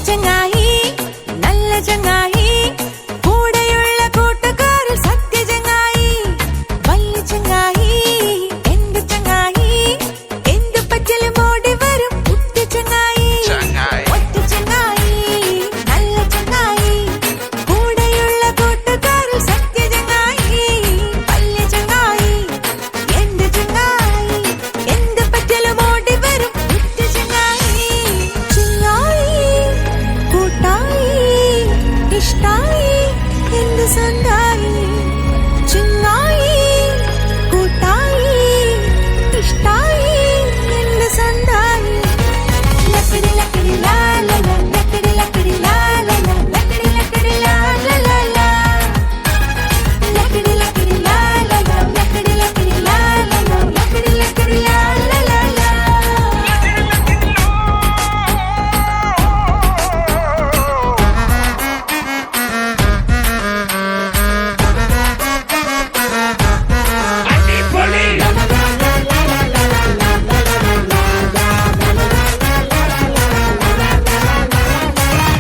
ചങ്ങായി നല്ല ചങ്ങായി കൂടെയുള്ള കൂട്ടുകാരിൽ സത്യ ചങ്ങായി വലിയ ചങ്ങായി എന്ത് ചങ്ങായി എന്ത് പറ്റലും ഓടി വരും ഉറ്റ ചങ്ങായി ഒറ്റ ചങ്ങായി നല്ല ചങ്ങായി കൂടെയുള്ള കൂട്ടുകാരിൽ സത്യ ചങ്ങായി വലിയ ചങ്ങായി എന്ത് ചങ്ങായി എന്ത് പറ്റലും ഓടി വരും ഉറ്റ ചങ്ങായി ചങ്ങായി കൂട്ടായി ഇഷ്ടായി എന്ത് സ്വന്തായി ചങ്ങായി കൂട്ടായി ഇഷ്ടായി എന്ത് സ്വന്തായി ലക്കടി ലക്കടി ലാ ലാ ലാ ലക്കടി ലക്കടി ലാ ലാ ലാ ലക്കടി ലക്കടി ലാ ലാ ലാ ലാ ലക്കടി ലക്കടി ലാ ലാ ലാ ലക്കടി ലക്കടി ലാ ലാ ലാ ലക്കടി ലക്കടി ലാ ലാ ലാ ലാ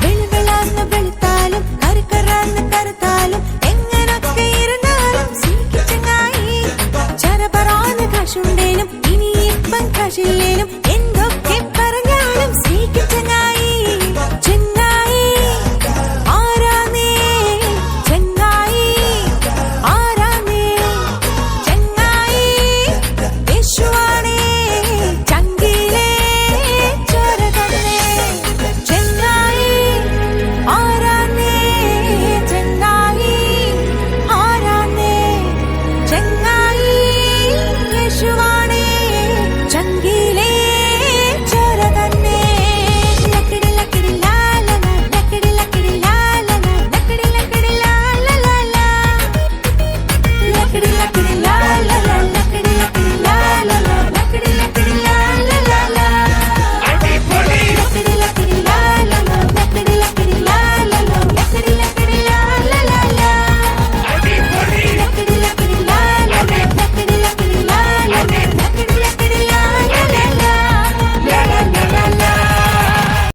വെളുവെളാന്ന് വെളുത്താലും കറുകറാന്ന് കറുത്താലും എങ്ങനൊക്കെ ഇരുന്നാലും സീക്ക് ചങ്ങായി ചരപറാന്ന് കാശുണ്ടേലും ഇനി ഇപ്പം കാശില്ലേലും എന്തൊക്കെ പറഞ്ഞാലും സീക്ക് ചങ്ങായി ചങ്ങായി ആരാന്നേ ചങ്ങായി ആരാന്നേ ചങ്ങായി യേശുവാണേ ചങ്കിലേ ചോര തന്നെ ചങ്ങായി ആരാന്നേ ചങ്ങായി ആരാന്നേ ചങ്ങായി യേശുവാണേ ചങ്കിലേ ചോര തന്നെ ലക്കടി ലക്കടി ലാ ലാ ലാ ലക്കടി ലക്കടി ലാ ലാ ലാ ലക്കടി ലക്കടി ലാ ലാ ലാ ലാ ലക്കടി ലക്കടി ലാ